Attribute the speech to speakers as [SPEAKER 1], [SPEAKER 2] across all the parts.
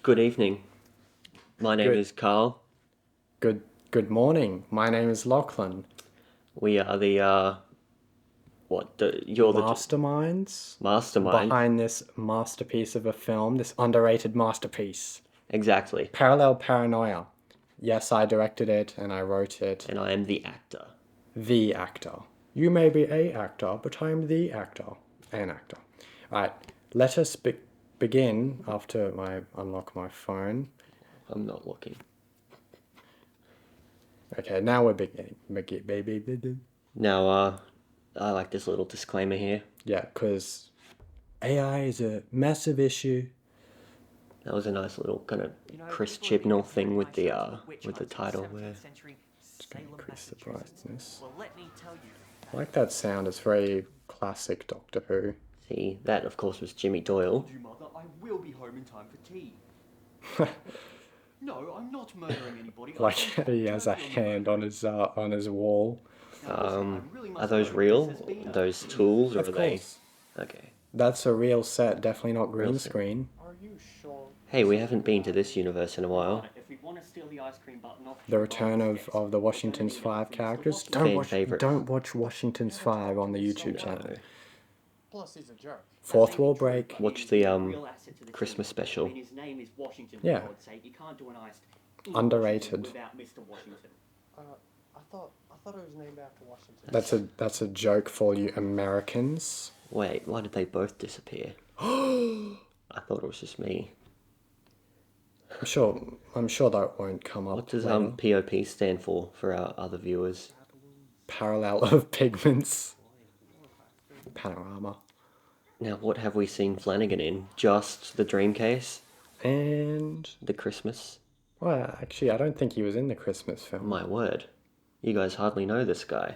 [SPEAKER 1] Good evening. My name
[SPEAKER 2] Good,
[SPEAKER 1] is Carl.
[SPEAKER 2] good morning. My name is Lachlan.
[SPEAKER 1] We are you're the
[SPEAKER 2] Masterminds
[SPEAKER 1] mastermind.
[SPEAKER 2] behind this masterpiece of a film, this underrated masterpiece.
[SPEAKER 1] Exactly.
[SPEAKER 2] Parallel Paranoia. Yes, I directed it and I wrote it.
[SPEAKER 1] And I am the actor.
[SPEAKER 2] The actor. You may be a actor, but I'm the actor. An actor. Alright, let us begin after I unlock my phone.
[SPEAKER 1] I'm not looking.
[SPEAKER 2] Okay, now we're beginning.
[SPEAKER 1] Now, I like this little disclaimer here.
[SPEAKER 2] Yeah, because AI is a massive issue.
[SPEAKER 1] That was a nice little kind of Chris Chibnall thing with the title there.
[SPEAKER 2] Just going to increase the brightness. I like that sound. It's very classic Doctor Who.
[SPEAKER 1] See, that of course was Jimmy Doyle.
[SPEAKER 3] I will be home in time for tea. No, I'm not murdering anybody.
[SPEAKER 2] Like he has a hand on his wall.
[SPEAKER 1] Are those real? Those tools, or
[SPEAKER 2] Of
[SPEAKER 1] are they?
[SPEAKER 2] course.
[SPEAKER 1] Okay.
[SPEAKER 2] That's a real set, definitely not green
[SPEAKER 1] Real set.
[SPEAKER 2] screen.
[SPEAKER 3] Are you sure?
[SPEAKER 1] Hey, we haven't been to this universe in a while.
[SPEAKER 3] If we want to steal the ice cream button off
[SPEAKER 2] The return of the Washington's 5 characters. Don't watch Washington's 5 on the YouTube channel.
[SPEAKER 4] Plus, he's a jerk.
[SPEAKER 2] Fourth wall break.
[SPEAKER 1] Watch the Christmas special.
[SPEAKER 3] His name is Washington.
[SPEAKER 2] Yeah.
[SPEAKER 3] For God's sake. You can't do an iced
[SPEAKER 2] Underrated.
[SPEAKER 3] without Mr. Washington.
[SPEAKER 4] I thought it was named after Washington.
[SPEAKER 2] That's a joke for you Americans.
[SPEAKER 1] Wait, why did they both disappear? I thought it was just me.
[SPEAKER 2] I'm sure that won't come up.
[SPEAKER 1] What does
[SPEAKER 2] later.
[SPEAKER 1] POP stand for our other viewers?
[SPEAKER 2] Parallel of pigments. Panorama.
[SPEAKER 1] Now, what have we seen Flanagan in? Just the Dream Case?
[SPEAKER 2] And
[SPEAKER 1] The Christmas?
[SPEAKER 2] well, actually, I don't think he was in the Christmas film.
[SPEAKER 1] My word. You guys hardly know this guy.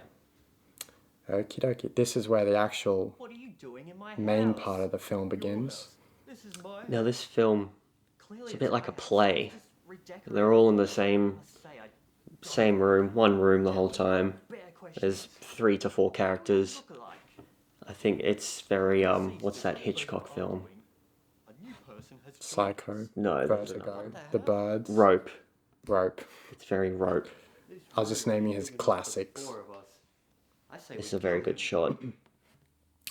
[SPEAKER 2] Okie dokie. This is where the actual
[SPEAKER 3] What are you doing in my
[SPEAKER 2] main
[SPEAKER 3] house?
[SPEAKER 2] part of the film begins.
[SPEAKER 3] This is my
[SPEAKER 1] Now, this film,
[SPEAKER 3] Clearly
[SPEAKER 1] it's a bit like a
[SPEAKER 3] my house.
[SPEAKER 1] play.
[SPEAKER 3] Just redecorate.
[SPEAKER 1] They're all in the same
[SPEAKER 3] Say I
[SPEAKER 1] same room, one room the whole time.
[SPEAKER 3] bear questions.
[SPEAKER 1] There's 3 to 4 characters.
[SPEAKER 3] Look alike.
[SPEAKER 1] I think it's very, what's that Hitchcock film?
[SPEAKER 3] A new person has
[SPEAKER 2] Psycho.
[SPEAKER 1] No,
[SPEAKER 2] Vertigo. The Birds.
[SPEAKER 1] Rope.
[SPEAKER 2] Rope.
[SPEAKER 1] It's very rope.
[SPEAKER 2] I was just naming his classics.
[SPEAKER 3] Four of us. I say
[SPEAKER 1] It's
[SPEAKER 3] we
[SPEAKER 1] a very
[SPEAKER 3] kill
[SPEAKER 1] good shot.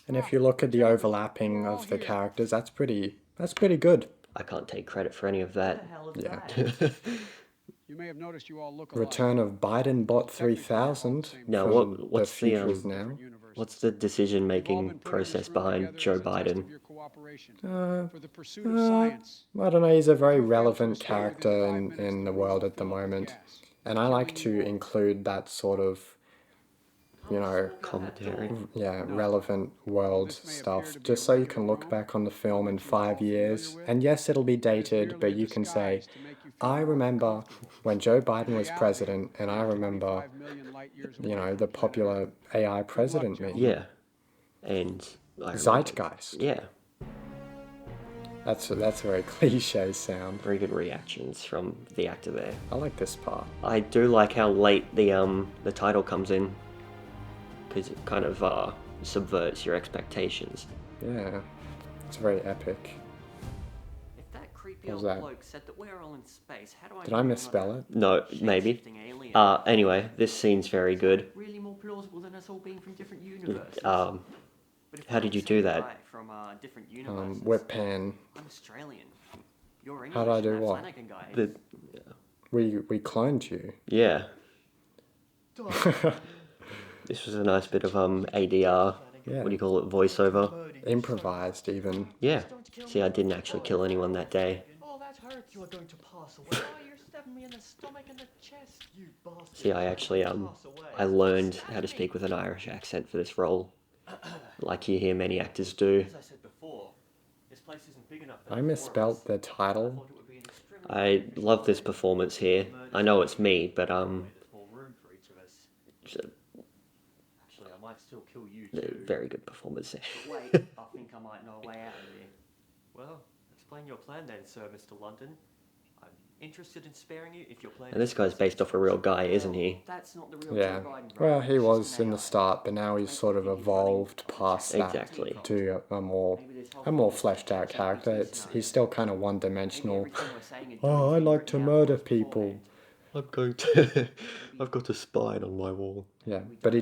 [SPEAKER 2] And if you look at the overlapping of the characters, that's pretty good.
[SPEAKER 1] I can't take credit for any of
[SPEAKER 3] the
[SPEAKER 1] that.
[SPEAKER 3] hell is
[SPEAKER 2] Yeah.
[SPEAKER 3] that?
[SPEAKER 4] You may have noticed you all look alike.
[SPEAKER 2] Return of BidenBot 3000.
[SPEAKER 1] Now,
[SPEAKER 2] from
[SPEAKER 1] what's
[SPEAKER 2] the future
[SPEAKER 1] the,
[SPEAKER 2] is now.
[SPEAKER 1] What's the decision-making process behind Joe Biden?
[SPEAKER 4] For the pursuit of science.
[SPEAKER 2] I don't know, he's a very relevant character in the world at the moment. And I like to include that sort of,
[SPEAKER 1] Commentary.
[SPEAKER 2] relevant world stuff, just so you can look back on the film in 5 years. And yes, it'll be dated, but you can say, I remember when Joe Biden was president, and I remember, the popular AI president meme.
[SPEAKER 1] Yeah. And I remember-
[SPEAKER 2] Zeitgeist.
[SPEAKER 1] Yeah.
[SPEAKER 2] That's a very cliche sound.
[SPEAKER 1] Very good reactions from the actor there.
[SPEAKER 2] I like this part.
[SPEAKER 1] I do like how late the title comes in, because it kind of subverts your expectations.
[SPEAKER 2] Yeah, it's very epic.
[SPEAKER 3] If that creepy
[SPEAKER 2] What was
[SPEAKER 3] old
[SPEAKER 2] that?
[SPEAKER 3] bloke said that we're all in space, how do I
[SPEAKER 2] Did
[SPEAKER 3] know
[SPEAKER 2] I
[SPEAKER 3] I'm not
[SPEAKER 2] misspell
[SPEAKER 3] a
[SPEAKER 2] it?
[SPEAKER 1] No, maybe.
[SPEAKER 3] shape-shifting alien?
[SPEAKER 1] Anyway, this scene's very good.
[SPEAKER 3] Really more plausible than us all being from different universes. But if
[SPEAKER 1] how
[SPEAKER 3] I'm
[SPEAKER 1] did you
[SPEAKER 3] the
[SPEAKER 1] do
[SPEAKER 3] same
[SPEAKER 1] that?
[SPEAKER 3] guy From different universes.
[SPEAKER 2] Whip pan.
[SPEAKER 3] I'm Australian. You're English.
[SPEAKER 2] How did I
[SPEAKER 3] and
[SPEAKER 2] do
[SPEAKER 3] that
[SPEAKER 2] what?
[SPEAKER 3] Flanagan guy.
[SPEAKER 2] We cloned you.
[SPEAKER 1] Yeah.
[SPEAKER 3] Duh.
[SPEAKER 1] This was a nice bit of ADR.
[SPEAKER 2] Yeah.
[SPEAKER 1] What do you call it? Voiceover.
[SPEAKER 2] Improvised even.
[SPEAKER 1] Yeah. See, I didn't actually kill anyone that day.
[SPEAKER 3] Oh, that hurt. You are going to pass away. Oh, you're stabbing me in the stomach and the chest. You bastard.
[SPEAKER 1] See, I actually I learned how to speak with an Irish accent for this role, like you hear many actors do.
[SPEAKER 3] As I said before, this place isn't big enough.
[SPEAKER 2] I misspelt the title.
[SPEAKER 3] Thought it would be an extremely
[SPEAKER 1] I love this performance here. I know it's me, but
[SPEAKER 3] there's more room for each of us.
[SPEAKER 1] it's a
[SPEAKER 3] Actually, I might still kill you too.
[SPEAKER 1] very good performance there.
[SPEAKER 3] But wait, I think I might know a way out of here. Well, explain your plan then, Sir Mr. London. I'm interested in sparing you if you're playing.
[SPEAKER 1] And this guy's based off a real guy, isn't he?
[SPEAKER 3] That's not the real
[SPEAKER 2] Yeah.
[SPEAKER 3] Joe Biden,
[SPEAKER 2] Well,
[SPEAKER 3] right?
[SPEAKER 2] he
[SPEAKER 3] It's just
[SPEAKER 2] was
[SPEAKER 3] an
[SPEAKER 2] in the
[SPEAKER 3] AI.
[SPEAKER 2] start, but now he's sort of evolved past that
[SPEAKER 1] Exactly.
[SPEAKER 2] to a more fleshed out character. He's still kind of one-dimensional. Oh, I like to murder people.
[SPEAKER 1] I'm going to. I've got a spine on my wall.
[SPEAKER 2] Yeah, but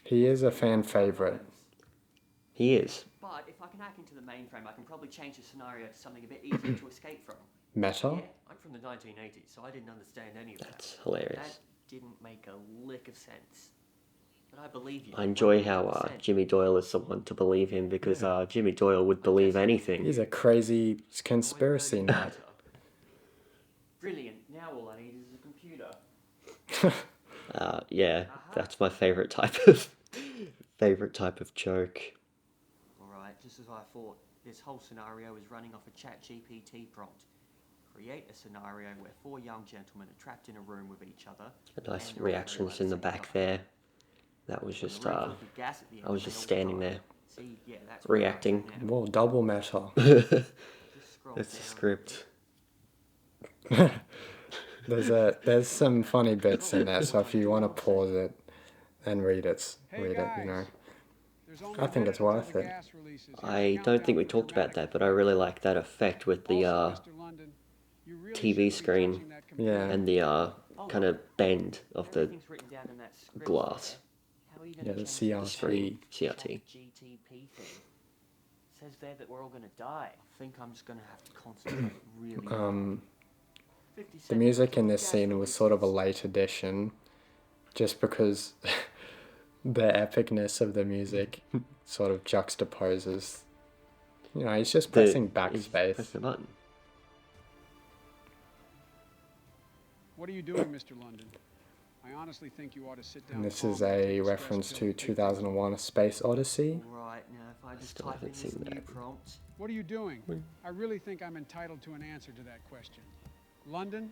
[SPEAKER 2] he is a fan favorite.
[SPEAKER 1] He is.
[SPEAKER 3] But if I can hack into the mainframe, I can probably change the scenario to something a bit easier to escape from.
[SPEAKER 2] Meta?
[SPEAKER 3] Yeah, I'm from the 1980s, so I didn't understand any of that.
[SPEAKER 1] That's hilarious.
[SPEAKER 3] That didn't make a lick of sense. But I believe you.
[SPEAKER 1] I enjoy how
[SPEAKER 3] 100%.
[SPEAKER 1] Jimmy Doyle is someone to believe him because Jimmy Doyle would believe anything.
[SPEAKER 2] He's a crazy conspiracy nut.
[SPEAKER 3] Brilliant. Now all I need is a computer.
[SPEAKER 1] Yeah, that's my favorite type of joke.
[SPEAKER 3] Alright, just as I thought, this whole scenario is running off a ChatGPT prompt. Create a scenario where 4 young gentlemen are trapped in a room with each other.
[SPEAKER 1] Nice reactions in the back there. That was just I was just standing there
[SPEAKER 3] See, yeah, that's
[SPEAKER 1] reacting.
[SPEAKER 2] Whoa, double meta.
[SPEAKER 1] That's the script.
[SPEAKER 2] There's some funny bits in there, so if you want to pause it and read it, you know. I think it's worth it.
[SPEAKER 1] I don't think we talked about that, but I really like that effect with the TV screen
[SPEAKER 2] Yeah.
[SPEAKER 1] and the kind of bend of the glass.
[SPEAKER 2] Yeah, the CRT.
[SPEAKER 1] CRT.
[SPEAKER 3] GTP thing. Says there that we're all gonna die. I think I'm just gonna have to concentrate really hard.
[SPEAKER 2] The music in this scene was sort of a late addition, just because the epicness of the music sort of juxtaposes. You know, he's just pressing backspace.
[SPEAKER 1] Press the button.
[SPEAKER 5] What are you doing, Mr. London? I honestly think you ought to sit down.
[SPEAKER 2] And this is a reference to 2001: A Space Odyssey.
[SPEAKER 3] Right, now if I just
[SPEAKER 1] Still
[SPEAKER 3] type in
[SPEAKER 1] haven't
[SPEAKER 3] this
[SPEAKER 1] seen
[SPEAKER 3] new
[SPEAKER 1] that.
[SPEAKER 3] prompt.
[SPEAKER 5] What are you doing? I really think I'm entitled to an answer to that question. London?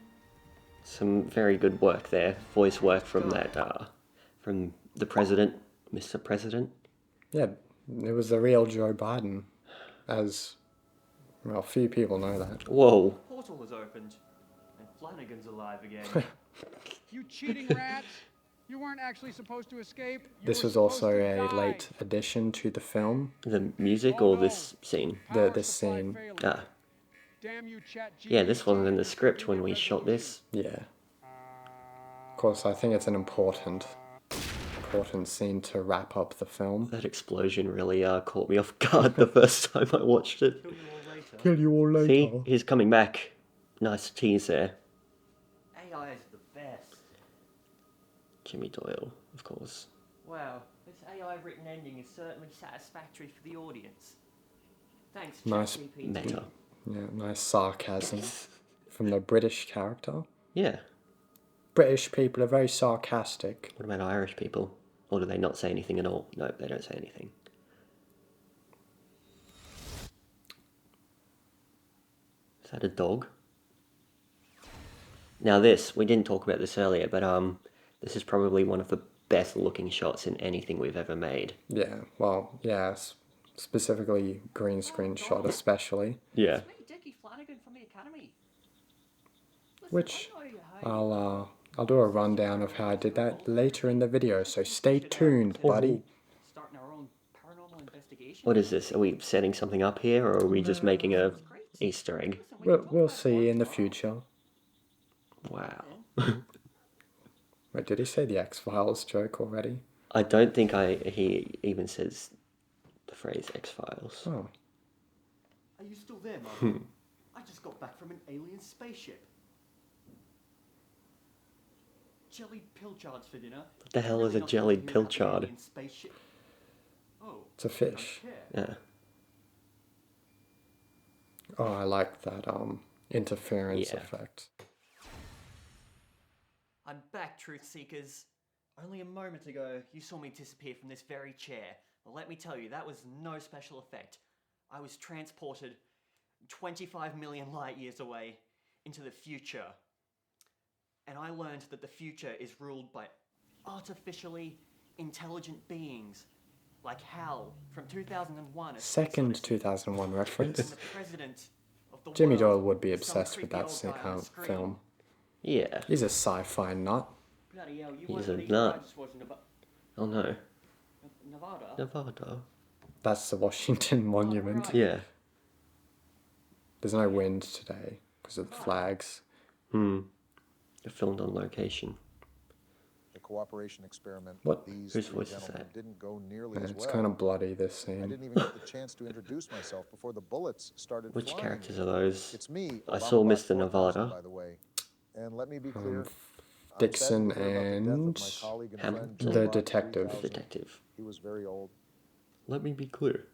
[SPEAKER 1] Some very good work there. Voice work from that, from the president, Mr. President.
[SPEAKER 2] Yeah, it was the real Joe Biden, as well. Few people know that.
[SPEAKER 1] Whoa.
[SPEAKER 3] Portal has opened, and Flanagan's alive again.
[SPEAKER 5] You cheating rats! You weren't actually supposed to escape. You
[SPEAKER 2] This
[SPEAKER 5] were
[SPEAKER 2] was also
[SPEAKER 5] supposed to
[SPEAKER 2] a
[SPEAKER 5] die.
[SPEAKER 2] late addition to the film.
[SPEAKER 1] The music or this scene?
[SPEAKER 5] Power
[SPEAKER 2] this
[SPEAKER 5] supply
[SPEAKER 2] scene.
[SPEAKER 5] failing.
[SPEAKER 1] Ah,
[SPEAKER 5] Damn you,
[SPEAKER 1] yeah, this wasn't in the script when we shot this.
[SPEAKER 2] Yeah. Of course, I think it's an important scene to wrap up the film.
[SPEAKER 1] That explosion really caught me off guard the first time I watched it.
[SPEAKER 2] Kill you all later.
[SPEAKER 1] See, he's coming back. Nice tease there.
[SPEAKER 3] AI is the best.
[SPEAKER 1] Jimmy Doyle, of course.
[SPEAKER 3] Wow, this AI written ending is certainly satisfactory for the audience. Thanks,
[SPEAKER 2] Nice
[SPEAKER 3] ChatGPT.
[SPEAKER 1] Meta.
[SPEAKER 2] Yeah, nice sarcasm from the British character.
[SPEAKER 1] Yeah.
[SPEAKER 2] British people are very sarcastic.
[SPEAKER 1] What about Irish people? Or do they not say anything at all? No, they don't say anything. Is that a dog? Now this, we didn't talk about this earlier, but this is probably one of the best looking shots in anything we've ever made.
[SPEAKER 2] Yeah, well, yes, specifically green screen shot especially,
[SPEAKER 1] Yeah.
[SPEAKER 3] It's me, Dickie Flanagan from the Academy. Listen,
[SPEAKER 2] which
[SPEAKER 3] I know you hate
[SPEAKER 2] I'll do a rundown of how I did that later in the video, so stay tuned, buddy.
[SPEAKER 3] starting our own paranormal investigation.
[SPEAKER 1] What is this? Are we setting something up here, or are we just making a Easter egg?
[SPEAKER 2] We'll see in the future.
[SPEAKER 1] Wow.
[SPEAKER 2] Wait, did he say the X-Files joke already?
[SPEAKER 1] I don't think he even says the phrase X-Files.
[SPEAKER 2] Oh,
[SPEAKER 3] Are you still there, Mum? I just got back from an alien spaceship. Jellied pilchards for dinner.
[SPEAKER 1] What the hell is a jellied pilchard?
[SPEAKER 3] Alien spaceship. Oh,
[SPEAKER 2] it's a fish.
[SPEAKER 3] yeah.
[SPEAKER 1] Yeah.
[SPEAKER 2] Oh, I like that interference
[SPEAKER 1] Yeah.
[SPEAKER 2] effect.
[SPEAKER 3] I'm back, truth seekers. Only a moment ago, you saw me disappear from this very chair. Well, let me tell you, that was no special effect. I was transported 25 million light years away into the future. And I learned that the future is ruled by artificially intelligent beings like Hal from 2001. A Space
[SPEAKER 2] Second
[SPEAKER 3] Odyssey,
[SPEAKER 2] 2001 reference.
[SPEAKER 3] and the president of of the
[SPEAKER 2] Jimmy
[SPEAKER 3] world.
[SPEAKER 2] Doyle would be
[SPEAKER 3] Some
[SPEAKER 2] obsessed with
[SPEAKER 3] creepy
[SPEAKER 2] that
[SPEAKER 3] old guy on the screen.
[SPEAKER 2] film.
[SPEAKER 1] Yeah.
[SPEAKER 2] He's a sci-fi nut.
[SPEAKER 3] Bloody hell, you
[SPEAKER 1] He's
[SPEAKER 3] won't
[SPEAKER 1] a
[SPEAKER 3] believe
[SPEAKER 1] nut.
[SPEAKER 3] what I just watched
[SPEAKER 1] Oh no.
[SPEAKER 3] Nevada.
[SPEAKER 1] Nevada.
[SPEAKER 2] That's the Washington Monument.
[SPEAKER 3] right.
[SPEAKER 1] Yeah.
[SPEAKER 2] There's no wind today because of the flags.
[SPEAKER 1] They're filmed on location.
[SPEAKER 6] The cooperation experiment
[SPEAKER 2] What?
[SPEAKER 6] with these
[SPEAKER 1] Whose
[SPEAKER 6] three
[SPEAKER 1] voice is
[SPEAKER 6] gentlemen
[SPEAKER 1] that?
[SPEAKER 6] didn't go nearly
[SPEAKER 2] Yeah,
[SPEAKER 6] as
[SPEAKER 2] it's
[SPEAKER 6] well.
[SPEAKER 2] kind of bloody, this
[SPEAKER 6] I
[SPEAKER 2] scene.
[SPEAKER 6] didn't even get the chance to introduce myself before the bullets started
[SPEAKER 1] Which
[SPEAKER 6] flying.
[SPEAKER 1] characters are those?
[SPEAKER 6] It's me,
[SPEAKER 1] I saw
[SPEAKER 6] Obama
[SPEAKER 1] Mr.
[SPEAKER 6] Bot 4000,
[SPEAKER 1] Nevada.
[SPEAKER 6] by the way. And let me be clear,
[SPEAKER 2] Dixon
[SPEAKER 6] I'm sad to hear about the death of
[SPEAKER 2] and
[SPEAKER 6] my colleague and
[SPEAKER 1] Hammond.
[SPEAKER 6] friend, Joe
[SPEAKER 2] the
[SPEAKER 6] Bot
[SPEAKER 2] detective.
[SPEAKER 6] 3000.
[SPEAKER 1] Detective.
[SPEAKER 6] He was very old.
[SPEAKER 1] Let me be clear.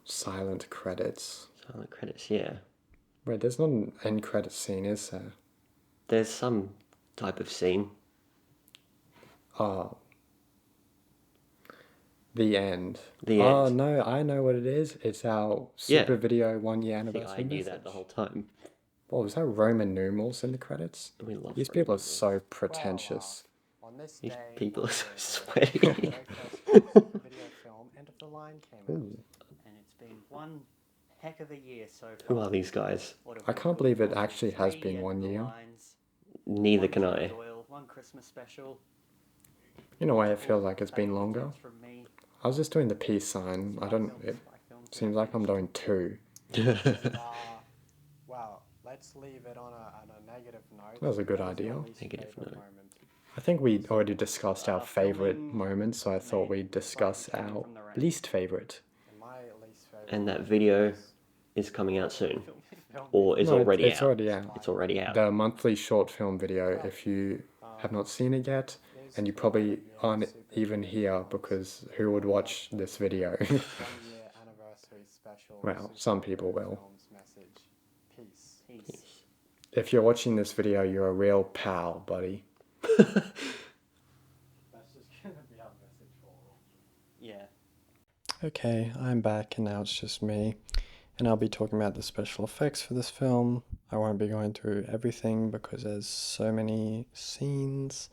[SPEAKER 2] Silent credits.
[SPEAKER 1] Silent credits, yeah.
[SPEAKER 2] Wait, there's not an end credit scene, is there?
[SPEAKER 1] There's some type of scene.
[SPEAKER 2] Oh. The end.
[SPEAKER 1] The
[SPEAKER 2] Oh,
[SPEAKER 1] end.
[SPEAKER 2] no, I know what it is. It's our
[SPEAKER 1] Yeah.
[SPEAKER 2] super video 1 year
[SPEAKER 1] I think
[SPEAKER 2] anniversary
[SPEAKER 1] I knew
[SPEAKER 2] message.
[SPEAKER 1] that the whole time.
[SPEAKER 2] What, was that Roman numerals in the credits?
[SPEAKER 1] We love
[SPEAKER 2] These people are
[SPEAKER 1] Roman
[SPEAKER 2] so pretentious.
[SPEAKER 4] On this
[SPEAKER 1] These
[SPEAKER 4] day,
[SPEAKER 1] people are
[SPEAKER 4] 1
[SPEAKER 1] so
[SPEAKER 4] year ago,
[SPEAKER 1] sweaty.
[SPEAKER 4] the very first video film End of the Line came out.
[SPEAKER 3] And it's been one heck of a year so far.
[SPEAKER 1] Who are these guys?
[SPEAKER 3] What have
[SPEAKER 2] I
[SPEAKER 3] we
[SPEAKER 2] can't
[SPEAKER 3] got?
[SPEAKER 2] believe it
[SPEAKER 3] One
[SPEAKER 2] actually has
[SPEAKER 3] three
[SPEAKER 2] been
[SPEAKER 3] End
[SPEAKER 2] 1
[SPEAKER 3] of the
[SPEAKER 2] year.
[SPEAKER 3] Lines,
[SPEAKER 1] Neither
[SPEAKER 3] one
[SPEAKER 1] can
[SPEAKER 3] Jimmy
[SPEAKER 1] I.
[SPEAKER 3] Doyle, one Christmas special.
[SPEAKER 2] In a way, it feels like it's been longer.
[SPEAKER 3] From me.
[SPEAKER 2] I was just doing the peace sign. I don't. It seems like I'm doing 2.
[SPEAKER 4] Well, let's leave it on a negative note.
[SPEAKER 2] That was a good
[SPEAKER 4] What was your
[SPEAKER 2] idea.
[SPEAKER 4] least
[SPEAKER 1] Negative
[SPEAKER 4] favourite
[SPEAKER 1] note.
[SPEAKER 4] moment?
[SPEAKER 2] I think we already discussed our favorite
[SPEAKER 3] filming
[SPEAKER 2] moments, so I thought we'd discuss our least favorite.
[SPEAKER 4] And my least favourite
[SPEAKER 1] And that
[SPEAKER 4] moment
[SPEAKER 1] video
[SPEAKER 4] was
[SPEAKER 1] is coming out soon.
[SPEAKER 4] film
[SPEAKER 1] Or is
[SPEAKER 2] No,
[SPEAKER 1] already
[SPEAKER 2] it's
[SPEAKER 1] out.
[SPEAKER 2] already out.
[SPEAKER 1] It's already out.
[SPEAKER 2] The monthly short film video, if you have not seen it yet, and you probably aren't even here because who would watch this video?
[SPEAKER 4] 1 year anniversary special.
[SPEAKER 2] Well,
[SPEAKER 4] Super
[SPEAKER 2] some people
[SPEAKER 4] Hero
[SPEAKER 2] will.
[SPEAKER 4] Films message. Peace.
[SPEAKER 2] If you're watching this video, you're a real pal, buddy.
[SPEAKER 4] That's just gonna be our message for all.
[SPEAKER 3] Yeah.
[SPEAKER 2] Okay, I'm back and now it's just me. And I'll be talking about the special effects for this film. I won't be going through everything because there's so many scenes.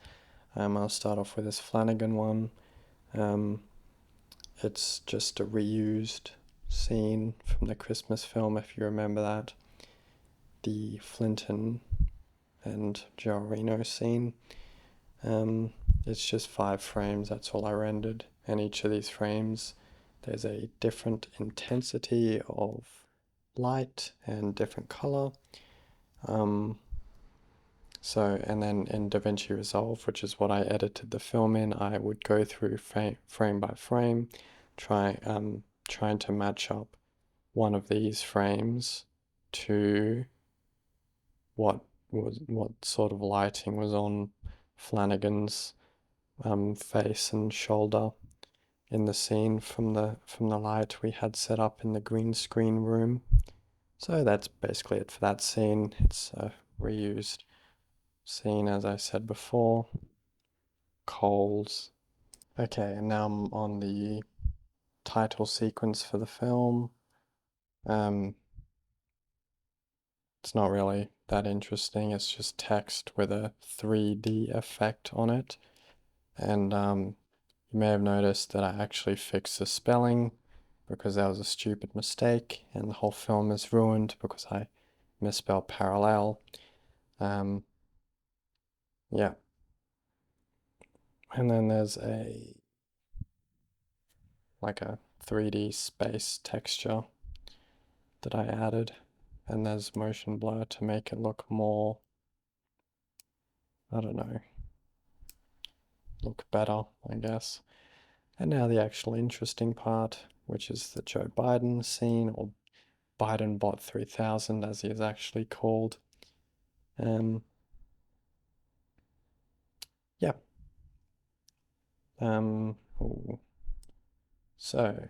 [SPEAKER 2] I'll start off with this Flanagan one. It's just a reused scene from the Christmas film, if you remember that. The Flinton and Joe Reno scene. It's just 5 frames, that's all I rendered. And each of these frames, there's a different intensity of light and different color. And then in DaVinci Resolve, which is what I edited the film in, I would go through frame by frame, trying to match up one of these frames to what sort of lighting was on Flanagan's face and shoulder in the scene from the light we had set up in the green screen room. So that's basically it for that scene. It's a reused scene, as I said before. Coals. Okay, and now I'm on the title sequence for the film. It's not really that interesting. It's just text with a 3D effect on it. And you may have noticed that I actually fixed the spelling because that was a stupid mistake, and the whole film is ruined because I misspelled parallel. Yeah. And then there's like a 3D space texture that I added, and there's motion blur to make it look more, I don't know, look better, I guess. And now the actual interesting part, which is the Joe Biden scene, or BidenBot 3000 as he is actually called. Yeah. So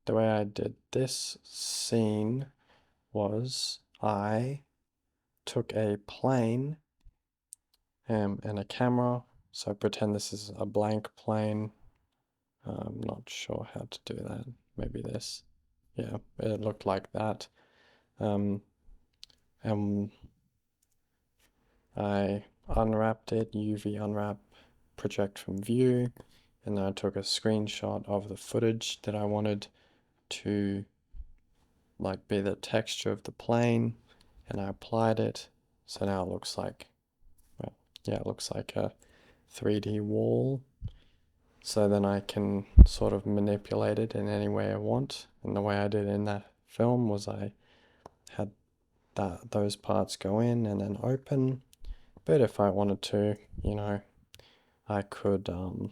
[SPEAKER 2] the way I did this scene was I took a plane and a camera. So pretend this is a blank plane. I'm not sure how to do that. Maybe this. Yeah, it looked like that. And I unwrapped it, UV unwrap, project from view, and then I took a screenshot of the footage that I wanted to like be the texture of the plane, and I applied it. So now it looks like, well, yeah, it looks like a 3D wall. So then I can sort of manipulate it in any way I want. And the way I did in that film was I had those parts go in and then open. But if I wanted to, you know, I could, I don't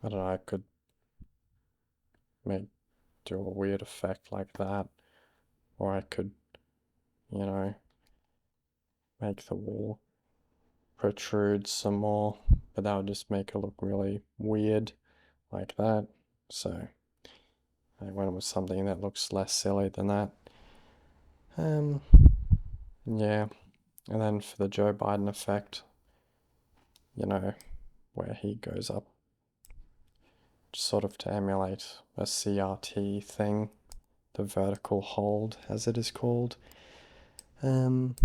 [SPEAKER 2] know, I could do a weird effect like that. Or I could, you know, make the wall protrude some more, but that would just make it look really weird like that. So I went with something that looks less silly than that. Yeah, and then for the Joe Biden effect, you know, where he goes up, sort of to emulate a CRT thing, the vertical hold, as it is called. And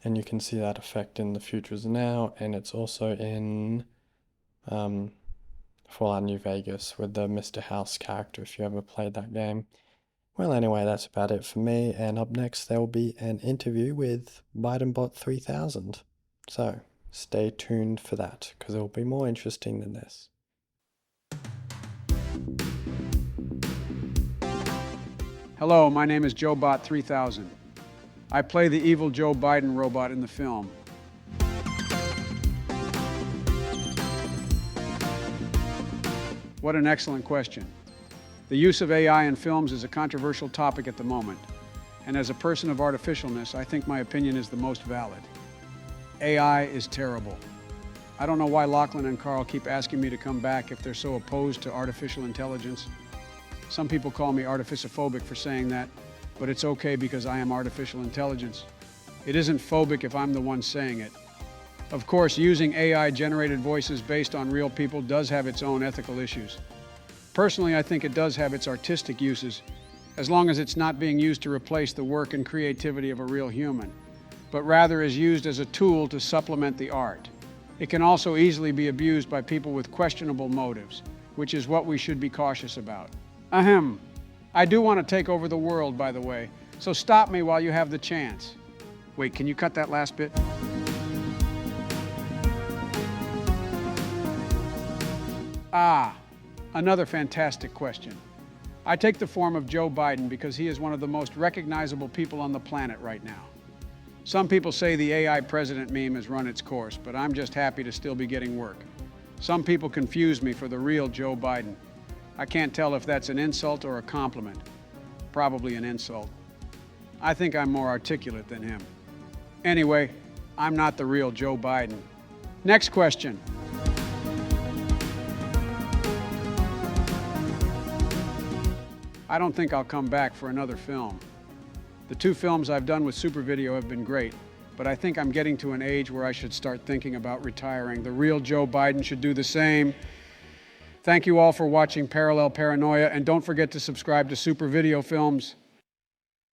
[SPEAKER 2] you can see that effect in the Futures Now, and it's also in Fallout New Vegas with the Mr. House character, if you ever played that game. Well, anyway, that's about it for me, and up next there will be an interview with BidenBot 3000. So, stay tuned for that, because it will be more interesting than this.
[SPEAKER 5] Hello, my name is JoeBot 3000. I play the evil Joe Biden robot in the film. What an excellent question. The use of AI in films is a controversial topic at the moment, and as a person of artificialness, I think my opinion is the most valid. AI is terrible. I don't know why Lachlan and Carl keep asking me to come back if they're so opposed to artificial intelligence. Some people call me artificophobic for saying that, but it's okay because I am artificial intelligence. It isn't phobic if I'm the one saying it. Of course, using AI-generated voices based on real people does have its own ethical issues. Personally, I think it does have its artistic uses, as long as it's not being used to replace the work and creativity of a real human, but rather is used as a tool to supplement the art. It can also easily be abused by people with questionable motives, which is what we should be cautious about. Ahem. I do want to take over the world, by the way, so stop me while you have the chance. Wait, can you cut that last bit? Another fantastic question. I take the form of Joe Biden because he is one of the most recognizable people on the planet right now. Some people say the AI president meme has run its course, but I'm just happy to still be getting work. Some people confuse me for the real Joe Biden. I can't tell if that's an insult or a compliment. Probably an insult. I think I'm more articulate than him. Anyway, I'm not the real Joe Biden. Next question. I don't think I'll come back for another film. The 2 films I've done with Super Video have been great, but I think I'm getting to an age where I should start thinking about retiring. The real Joe Biden should do the same. Thank you all for watching Parallel Paranoia, and don't forget to subscribe to Super Video Films.